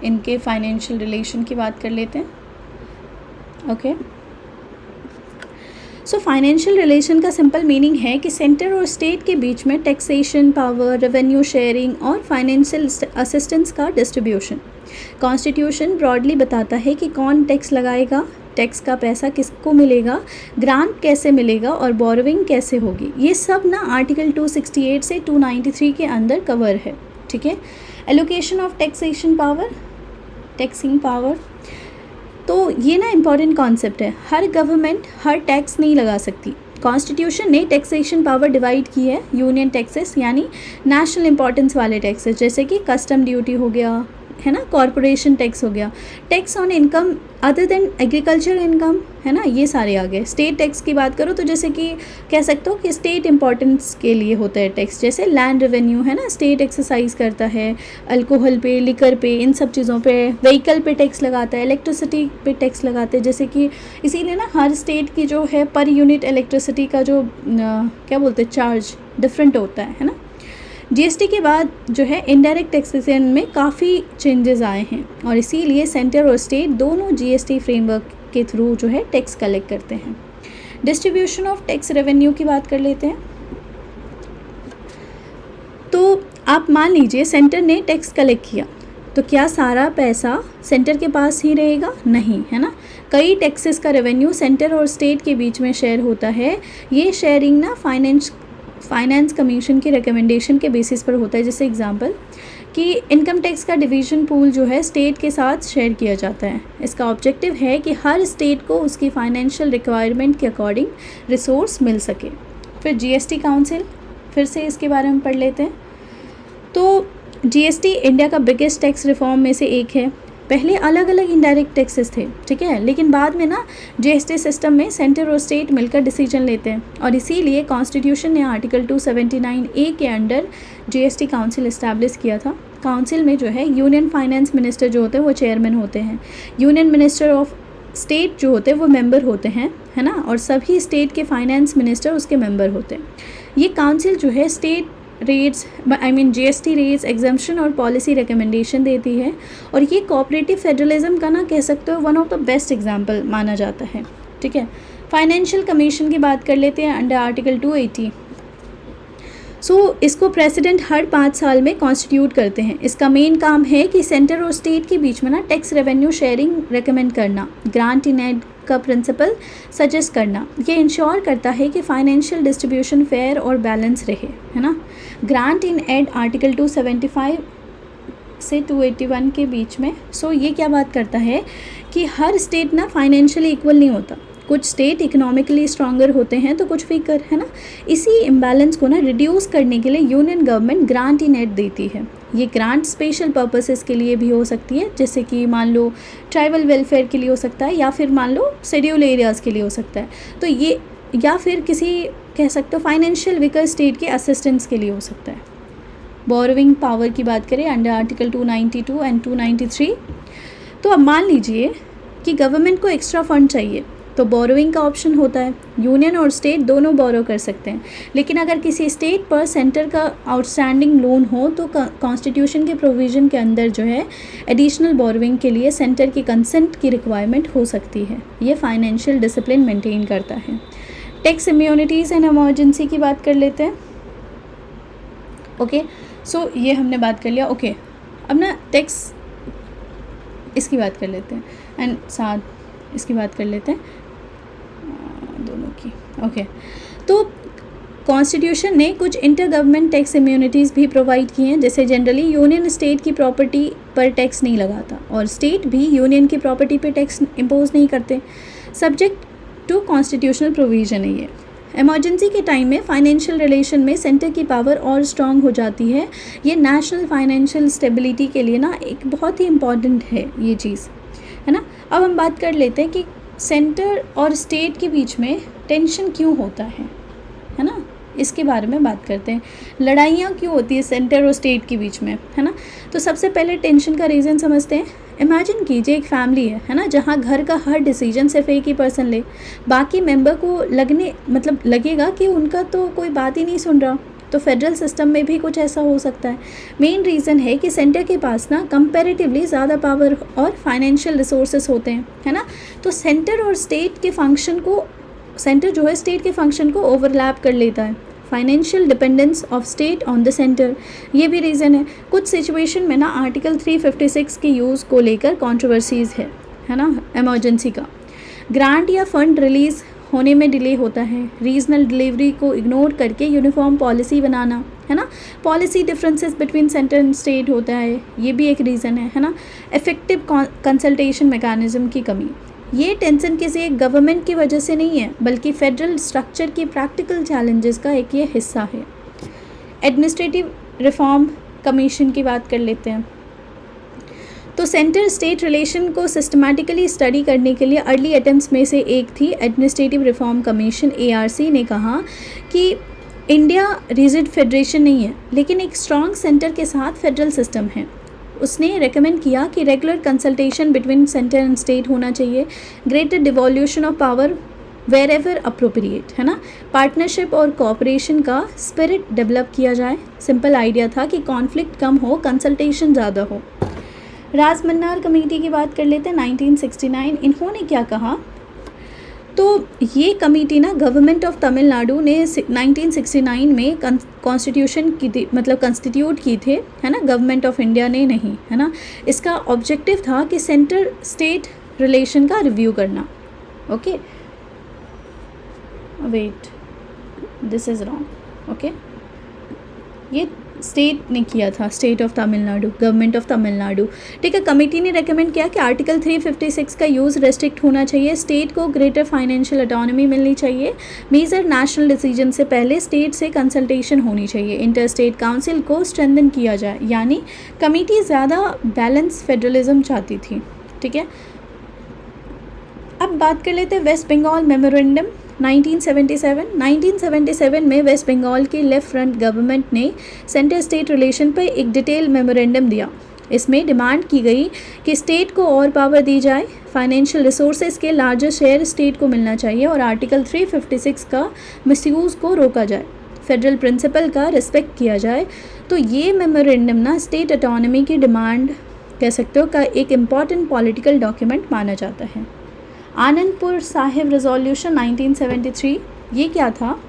इनके फाइनेंशियल रिलेशन की बात कर लेते हैं, ओके। सो फाइनेंशियल रिलेशन का सिंपल मीनिंग है कि सेंटर और स्टेट के बीच में टैक्सेशन पावर, रेवेन्यू शेयरिंग और फाइनेंशियल असिस्टेंस का डिस्ट्रीब्यूशन। कॉन्स्टिट्यूशन ब्रॉडली बताता है कि कौन टैक्स लगाएगा, टैक्स का पैसा किसको मिलेगा, ग्रांट कैसे मिलेगा और बोरोविंग कैसे होगी। ये सब ना आर्टिकल 268 से 293 के अंदर कवर है, ठीक है। Allocation of taxation power, taxing power, तो ये ना इम्पॉर्टेंट कॉन्सेप्ट है। हर गवर्नमेंट हर टैक्स नहीं लगा सकती। कॉन्स्टिट्यूशन ने टैक्सेशन पावर डिवाइड की है। यूनियन टैक्सेस यानी नेशनल इंपॉर्टेंस वाले टैक्सेस, जैसे कि कस्टम ड्यूटी हो गया, है ना, कॉरपोरेशन टैक्स हो गया, tax on income other than agriculture income, है ना, ये सारे आ गए। स्टेट टैक्स की बात करो तो जैसे कि कह सकते हो कि स्टेट इंपॉर्टेंस के लिए होता है टैक्स, जैसे लैंड रेवेन्यू, है ना, स्टेट एक्सरसाइज करता है, अल्कोहल पे, लिकर पे, इन सब चीज़ों पे, व्हीकल पे टैक्स लगाता है, इलेक्ट्रिसिटी पे टैक्स लगाते हैं, जैसे कि इसीलिए ना हर स्टेट की जो है पर यूनिट इलेक्ट्रिसिटी का जो क्या बोलते हैं चार्ज डिफरेंट होता है ना। जीएसटी के बाद जो है इनडायरेक्ट टैक्सेशन में काफ़ी चेंजेस आए हैं और इसीलिए सेंटर और स्टेट दोनों जीएसटी फ्रेमवर्क के थ्रू जो है टैक्स कलेक्ट करते हैं। डिस्ट्रीब्यूशन ऑफ टैक्स रेवेन्यू की बात कर लेते हैं। तो आप मान लीजिए सेंटर ने टैक्स कलेक्ट किया, तो क्या सारा पैसा सेंटर के पास ही रहेगा? नहीं, है ना। कई टैक्सेस का रेवेन्यू सेंटर और स्टेट के बीच में शेयर होता है। ये शेयरिंग ना फाइनेंस कमीशन की रिकमेंडेशन के बेसिस पर होता है। जैसे एग्जांपल कि इनकम टैक्स का डिवीजन पूल जो है स्टेट के साथ शेयर किया जाता है। इसका ऑब्जेक्टिव है कि हर स्टेट को उसकी फाइनेंशियल रिक्वायरमेंट के अकॉर्डिंग रिसोर्स मिल सके। फिर जीएसटी काउंसिल, फिर से इसके बारे में पढ़ लेते हैं। तो जीएसटी इंडिया का बिगेस्ट टैक्स रिफॉर्म में से एक है। पहले अलग अलग इनडायरेक्ट टैक्सेस थे, ठीक है, लेकिन बाद में ना जीएसटी सिस्टम में सेंटर और स्टेट मिलकर डिसीजन लेते हैं और इसीलिए कॉन्स्टिट्यूशन ने आर्टिकल 279A के अंडर जीएसटी काउंसिल इस्टेब्लिश किया था। काउंसिल में जो है यूनियन फाइनेंस मिनिस्टर जो होते हैं वो चेयरमैन होते हैं, यूनियन मिनिस्टर ऑफ स्टेट जो होते हैं वो मेंबर होते हैं, है ना, और सभी स्टेट के फाइनेंस मिनिस्टर उसके मेंबर होते हैं। ये काउंसिल जो है state rates GST rates, exemption और पॉलिसी रिकमेंडेशन देती है और ये कोऑपरेटिव फेडरलिज्म का ना कह सकते हो one of the best example माना जाता है, ठीक है। फाइनेंशियल कमीशन की बात कर लेते हैं अंडर आर्टिकल 280। इसको प्रेसिडेंट हर 5 साल में कॉन्स्टिट्यूट करते हैं। इसका मेन काम है कि सेंटर और स्टेट के बीच में ना टैक्स रेवेन्यू शेयरिंग रेकमेंड करना, ग्रांट इन एड का प्रिंसिपल सजेस्ट करना। ये इंश्योर करता है कि फाइनेंशियल डिस्ट्रीब्यूशन फेयर और बैलेंस रहे, है ना। ग्रांट इन एड आर्टिकल 275 से 281 के बीच में। ये क्या बात करता है कि हर स्टेट ना फाइनेंशियली इक्वल नहीं होता। कुछ स्टेट इकोनॉमिकली स्ट्रॉन्गर होते हैं तो कुछ वीकर, है ना। इसी इम्बैलेंस को ना रिड्यूस करने के लिए union government grant in aid देती है। ये ग्रांट स्पेशल पर्पसेस के लिए भी हो सकती है, जैसे कि मान लो ट्राइबल वेलफेयर के लिए हो सकता है या फिर मान लो शेड्यूल एरियाज़ के लिए हो सकता है। तो ये या फिर किसी कह सकते हो फाइनेंशियल वीकर स्टेट के असिस्टेंस के लिए हो सकता है। बोरोइंग पावर की बात करें अंडर आर्टिकल 292 एंड 293। तो अब मान लीजिए कि गवर्नमेंट को एक्स्ट्रा फंड चाहिए तो बोरोइंग का ऑप्शन होता है। यूनियन और स्टेट दोनों बोरो कर सकते हैं, लेकिन अगर किसी स्टेट पर सेंटर का आउटस्टैंडिंग लोन हो तो कॉन्स्टिट्यूशन के प्रोविज़न के अंदर जो है एडिशनल बोरोइंग के लिए सेंटर की कंसेंट की रिक्वायरमेंट हो सकती है। ये फाइनेंशियल डिसिप्लिन मेंटेन करता है। टैक्स इम्यूनिटीज़ एंड इमरजेंसी की बात कर लेते हैं। ओके, ये हमने बात कर लिया। ओके, अब ना टैक्स इसकी बात कर लेते हैं एंड साथ इसकी बात कर लेते हैं दोनों की। ओके, तो कॉन्स्टिट्यूशन ने कुछ इंटर गवर्नमेंट टैक्स इम्यूनिटीज़ भी प्रोवाइड की हैं। जैसे जनरली यूनियन स्टेट की प्रॉपर्टी पर टैक्स नहीं लगाता और स्टेट भी यूनियन की प्रॉपर्टी पर टैक्स इम्पोज नहीं करते। सब्जेक्ट टू कॉन्स्टिट्यूशनल प्रोविजन है ये। इमरजेंसी के टाइम में फाइनेंशियल रिलेशन में सेंटर की पावर और स्ट्रांग हो जाती है। ये नेशनल फाइनेंशियल स्टेबिलिटी के लिए ना एक बहुत ही इम्पॉर्टेंट है ये चीज़, है ना। अब हम बात कर लेते हैं कि सेंटर और स्टेट के बीच में टेंशन क्यों होता है ना, इसके बारे में बात करते हैं। लड़ाइयाँ क्यों होती है सेंटर और स्टेट के बीच में, है ना। तो सबसे पहले टेंशन का रीज़न समझते हैं। इमेजिन कीजिए एक फैमिली है ना, जहाँ घर का हर डिसीजन सिर्फ एक ही पर्सन ले, बाकी मेंबर को लगेगा कि उनका तो कोई बात ही नहीं सुन रहा। तो फेडरल सिस्टम में भी कुछ ऐसा हो सकता है। मेन रीज़न है कि सेंटर के पास ना कंपैरेटिवली ज़्यादा पावर और फाइनेंशियल रिसोर्सेस होते हैं, है ना। तो सेंटर जो है स्टेट के फंक्शन को ओवरलैप कर लेता है। Financial dependence of state on the centre, ये भी रीज़न है। कुछ सिचुएशन में ना आर्टिकल 356 के यूज़ को लेकर कंट्रोवर्सीज़ है ना। इमरजेंसी का ग्रांट या फंड रिलीज़ होने में डिले होता है। रीजनल डिलीवरी को इग्नोर करके यूनिफॉर्म पॉलिसी बनाना, है ना। Policy differences between centre and state होता है, ये भी एक रीज़न है ना। इफेक्टिव कंसल्टेशन मैकेनिज्म की कमी, ये टेंशन किसी एक गवर्नमेंट की वजह से नहीं है बल्कि फेडरल स्ट्रक्चर की प्रैक्टिकल चैलेंजेस का एक ये हिस्सा है। एडमिनिस्ट्रेटिव रिफॉर्म कमीशन की बात कर लेते हैं। तो सेंटर स्टेट रिलेशन को सिस्टमैटिकली स्टडी करने के लिए अर्ली अटेम्प्ट्स में से एक थी एडमिनिस्ट्रेटिव रिफॉर्म कमीशन। ARC ने कहा कि इंडिया रिजिड फेडरेशन नहीं है लेकिन एक स्ट्रॉन्ग सेंटर के साथ फेडरल सिस्टम है। उसने रेकमेंड किया कि regular consultation between centre and state होना चाहिए। Greater devolution of power wherever appropriate, है ना। पार्टनरशिप और कोऑपरेशन का स्पिरिट डेवलप किया जाए। सिंपल आइडिया था कि कॉन्फ्लिक्ट कम हो, कंसल्टेशन ज़्यादा हो। राजमन्नार कमेटी की बात कर लेते हैं 1969। इन्होंने क्या कहा, तो ये कमेटी ना गवर्नमेंट ऑफ तमिलनाडु ने 1969 में कॉन्स्टिट्यूशन की थी, मतलब कंस्टिट्यूट की थे, है ना, गवर्नमेंट ऑफ इंडिया ने नहीं, है ना। इसका ऑब्जेक्टिव था कि सेंटर स्टेट रिलेशन का रिव्यू करना। Okay, wait, this is wrong. Okay, ये स्टेट ने किया था, state of Tamil Nadu, government of Tamil Nadu, ठीक है। कमेटी ने रेकमेंड किया कि आर्टिकल 356 का यूज़ रेस्ट्रिक्ट होना चाहिए, स्टेट को ग्रेटर फाइनेंशियल ऑटोनॉमी मिलनी चाहिए, मेजर नेशनल डिसीजन से पहले स्टेट से कंसल्टेशन होनी चाहिए, इंटर स्टेट काउंसिल को स्ट्रेंथन किया जाए। यानी कमेटी ज़्यादा बैलेंस फेडरलिज्म चाहती थी, ठीक है। अब बात कर लेते हैं वेस्ट बंगाल मेमोरेंडम 1977 में वेस्ट बंगाल की लेफ्ट फ्रंट गवर्नमेंट ने सेंटर स्टेट रिलेशन पर एक डिटेल मेमोरेंडम दिया। इसमें डिमांड की गई कि स्टेट को और पावर दी जाए, फाइनेंशियल रिसोर्सेज के लार्जर शेयर स्टेट को मिलना चाहिए और आर्टिकल 356 का मिसयूज़ को रोका जाए, फेडरल प्रिंसिपल का रिस्पेक्ट किया जाए। तो ये मेमोरेंडम ना स्टेट ऑटोनॉमी की डिमांड कह सकते हो का एक इम्पॉर्टेंट पॉलिटिकल डॉक्यूमेंट माना जाता है। आनंदपुर साहिब रेजोल्यूशन 1973, ये क्या था,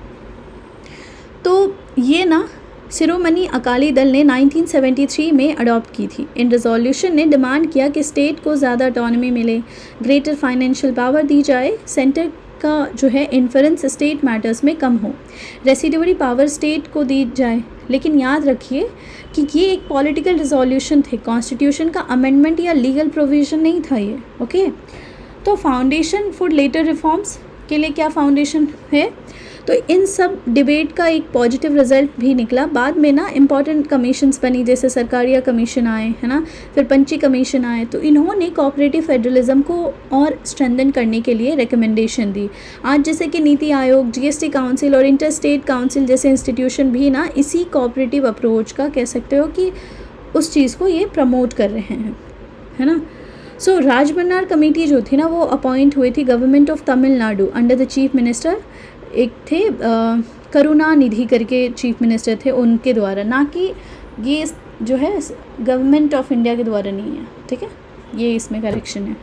तो ये ना शिरोमणि अकाली दल ने 1973 में अडॉप्ट की थी। इन रेजोल्यूशन ने डिमांड किया कि स्टेट को ज़्यादा ऑटोनॉमी मिले, ग्रेटर फाइनेंशियल पावर दी जाए, सेंटर का जो है इन्फ्लुएंस स्टेट मैटर्स में कम हो, रेसिडुअरी पावर स्टेट को दी जाए। लेकिन याद रखिए कि ये एक पॉलिटिकल रेजोल्यूशन थे, कॉन्स्टिट्यूशन का अमेंडमेंट या लीगल प्रोविज़न नहीं था ये। ओके, तो फाउंडेशन फॉर लेटर रिफॉर्म्स के लिए क्या फाउंडेशन है, तो इन सब डिबेट का एक पॉजिटिव रिजल्ट भी निकला। बाद में ना इम्पॉर्टेंट कमीशंस बनी, जैसे सरकारिया कमीशन आए, है ना, फिर पंची कमीशन आए। तो इन्होंने कोऑपरेटिव फेडरलिज्म को और स्ट्रेंथन करने के लिए रिकमेंडेशन दी। आज जैसे कि नीति आयोग, जीएसटी काउंसिल और इंटर स्टेट काउंसिल जैसे इंस्टीट्यूशन भी ना इसी कोऑपरेटिव अप्रोच का कह सकते हो कि उस चीज़ को ये प्रमोट कर रहे हैं, है ना। सो राजमन्नार कमेटी जो थी ना वो अपॉइंट हुई थी government of Tamil Nadu under the chief minister, एक थे करुणानिधि करके चीफ मिनिस्टर थे, उनके द्वारा, ना कि ये जो है गवर्नमेंट ऑफ इंडिया के द्वारा नहीं है, ठीक है, ये इसमें करेक्शन है।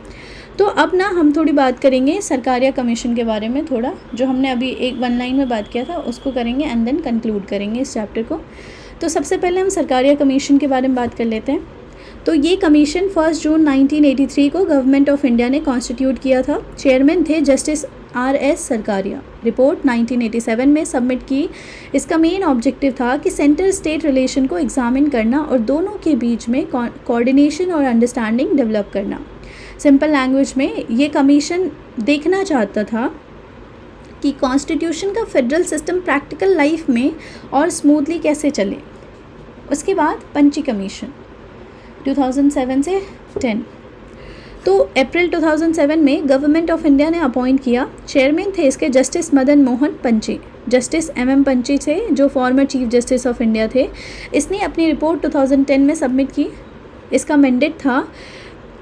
तो अब ना हम थोड़ी बात करेंगे सरकारिया कमीशन के बारे में, थोड़ा जो हमने अभी एक वन लाइन में बात किया था उसको करेंगे एंड देन कंक्लूड करेंगे इस चैप्टर को। तो सबसे पहले हम सरकारिया कमीशन के बारे में बात कर लेते हैं। तो ये कमीशन 1 जून 1983 को गवर्नमेंट ऑफ इंडिया ने कॉन्स्टिट्यूट किया था। चेयरमैन थे जस्टिस R.S. सरकारिया। रिपोर्ट 1987 में सबमिट की। इसका मेन ऑब्जेक्टिव था कि सेंटर स्टेट रिलेशन को एग्जामिन करना और दोनों के बीच में कोऑर्डिनेशन और अंडरस्टैंडिंग डेवलप करना। सिंपल लैंग्वेज में ये कमीशन देखना चाहता था कि कॉन्स्टिट्यूशन का फेडरल सिस्टम प्रैक्टिकल लाइफ में और स्मूथली कैसे चले। उसके बाद पंची कमीशन 2007 से 10, तो अप्रैल 2007 में गवर्नमेंट ऑफ इंडिया ने अपॉइंट किया। चेयरमैन थे इसके justice Madan Mohan Punchhi. Justice MM Punchhi थे जो former chief justice of India थे। इसने अपनी रिपोर्ट 2010 में सबमिट की। इसका मैंडेट था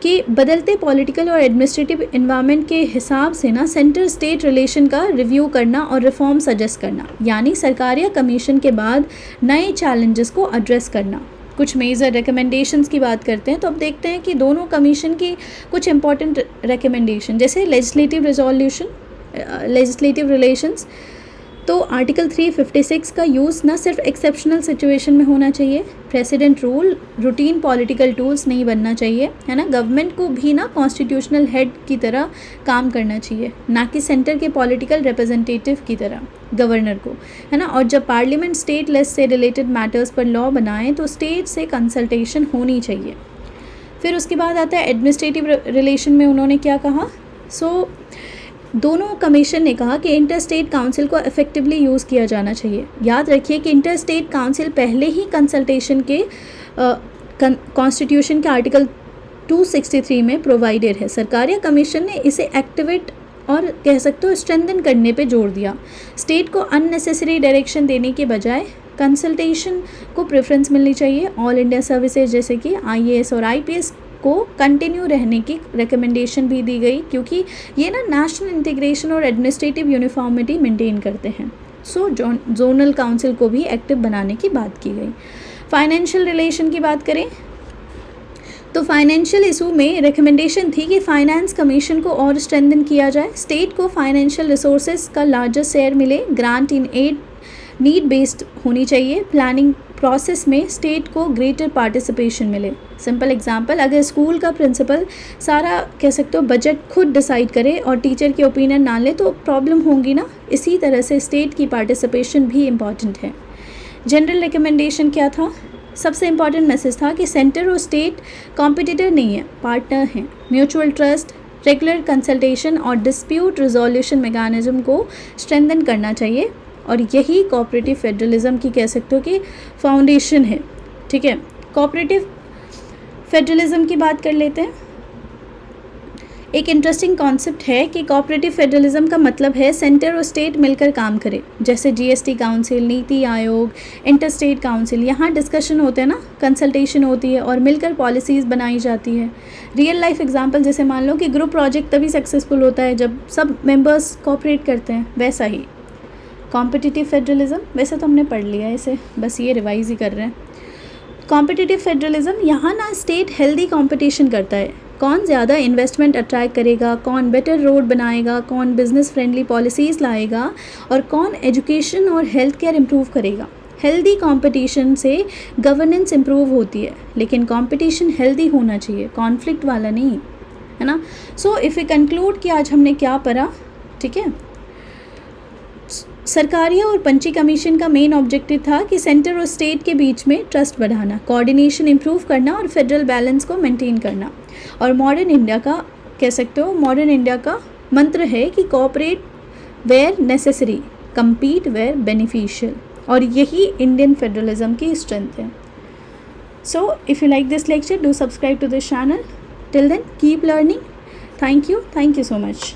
कि बदलते पॉलिटिकल और एडमिनिस्ट्रेटिव इन्वायरमेंट के हिसाब से ना सेंटर स्टेट रिलेशन का रिव्यू करना और रिफॉर्म सजेस्ट करना, यानी सरकारिया कमीशन के बाद नए चैलेंजेस को एड्रेस करना। कुछ मेजर रिकमेंडेशंस की बात करते हैं, तो अब देखते हैं कि दोनों कमीशन की कुछ इंपॉर्टेंट रिकमेंडेशन, जैसे लेजिस्लेटिव रिलेशंस। तो आर्टिकल 356 का यूज़ ना सिर्फ एक्सेप्शनल सिचुएशन में होना चाहिए, president rule routine political tools नहीं बनना चाहिए, है ना। गवर्नमेंट को भी ना कॉन्स्टिट्यूशनल हेड की तरह काम करना चाहिए, ना कि सेंटर के पॉलिटिकल रिप्रेजेंटेटिव की तरह गवर्नर को, है ना। और जब पार्लियामेंट स्टेट लेस से रिलेटेड मैटर्स पर लॉ बनाएं तो स्टेट से कंसल्टेशन होनी चाहिए। फिर उसके बाद आता है एडमिनिस्ट्रेटिव रिलेशन में उन्होंने क्या कहा। दोनों कमीशन ने कहा कि इंटर स्टेट काउंसिल को इफेक्टिवली यूज़ किया जाना चाहिए। याद रखिए कि इंटर स्टेट काउंसिल पहले ही कंसल्टेशन के कॉन्स्टिट्यूशन के आर्टिकल 263 में प्रोवाइडेड है। सरकारिया कमीशन ने इसे एक्टिवेट और कह सकते हो स्ट्रेंथन करने पे जोर दिया। स्टेट को अननेसेसरी डायरेक्शन देने के बजाय कंसल्टेशन को प्रेफरेंस मिलनी चाहिए। ऑल इंडिया सर्विसेज जैसे कि IAS और IPS को कंटिन्यू रहने की रिकमेंडेशन भी दी गई, क्योंकि ये ना नेशनल इंटीग्रेशन और एडमिनिस्ट्रेटिव यूनिफॉर्मिटी मेंटेन करते हैं। सो जोनल काउंसिल को भी एक्टिव बनाने की बात की गई। फाइनेंशियल रिलेशन की बात करें तो फाइनेंशियल इशू में रिकमेंडेशन थी कि फाइनेंस कमीशन को और स्ट्रेंथन किया जाए, स्टेट को फाइनेंशियल रिसोर्सेज का लार्जेस्ट शेयर मिले, grant in aid need based होनी चाहिए, प्लानिंग प्रोसेस में स्टेट को ग्रेटर पार्टिसिपेशन मिले। सिंपल एग्जांपल, अगर स्कूल का प्रिंसिपल सारा कह सकते हो बजट खुद डिसाइड करे और टीचर की ओपिनियन ना ले तो प्रॉब्लम होंगी ना। इसी तरह से स्टेट की पार्टिसिपेशन भी इम्पॉर्टेंट है। जनरल रिकमेंडेशन क्या था? सबसे इम्पॉर्टेंट मैसेज था कि सेंटर और स्टेट कॉम्पिटिटर नहीं है, पार्टनर हैं। म्यूचुअल ट्रस्ट, रेगुलर कंसल्टेशन और डिस्प्यूट रिजोल्यूशन मैकेनिज्म को स्ट्रेंथन करना चाहिए, और यही कोऑपरेटिव फेडरलिज्म की कह सकते हो कि फाउंडेशन है। ठीक है, कोऑपरेटिव फेडरलिज्म की बात कर लेते हैं। एक इंटरेस्टिंग कॉन्सेप्ट है कि कोऑपरेटिव फेडरलिज्म का मतलब है सेंटर और स्टेट मिलकर काम करें, जैसे GST council, NITI Aayog, inter state council. यहाँ डिस्कशन होते हैं ना, कंसल्टेशन होती है और मिलकर पॉलिसीज़ बनाई जाती है। रियल लाइफ एग्जांपल जैसे मान लो कि ग्रुप प्रोजेक्ट तभी सक्सेसफुल होता है जब सब मेंबर्स कोऑपरेट करते हैं, वैसा ही कॉम्पिटिटिव फेडरलिज्म। वैसे तो हमने पढ़ लिया है इसे, बस ये रिवाइज ही कर रहे हैं। कॉम्पिटिटिव फेडरलिज्म, यहाँ ना स्टेट हेल्दी कंपटीशन करता है, कौन ज़्यादा इन्वेस्टमेंट अट्रैक्ट करेगा, कौन बेटर रोड बनाएगा, कौन बिजनेस फ्रेंडली पॉलिसीज़ लाएगा और कौन एजुकेशन और हेल्थ केयर इम्प्रूव करेगा। हेल्दी कंपटीशन से गवर्नेंस इम्प्रूव होती है, लेकिन कंपटीशन हेल्दी होना चाहिए, कॉन्फ्लिक्ट वाला नहीं, है ना। सो इफ़ वी कंक्लूड कि आज हमने क्या पढ़ा, ठीक है। सरकारी और पंची कमीशन का मेन ऑब्जेक्टिव था कि सेंटर और स्टेट के बीच में ट्रस्ट बढ़ाना, कोऑर्डिनेशन इंप्रूव करना और फेडरल बैलेंस को मेंटेन करना। और मॉडर्न इंडिया का कह सकते हो, मॉडर्न इंडिया का मंत्र है कि cooperate where necessary, compete where beneficial, और यही इंडियन फेडरलिज्म की स्ट्रेंथ है। So if you like this lecture, do subscribe to this channel. Till then keep learning. Thank you so much.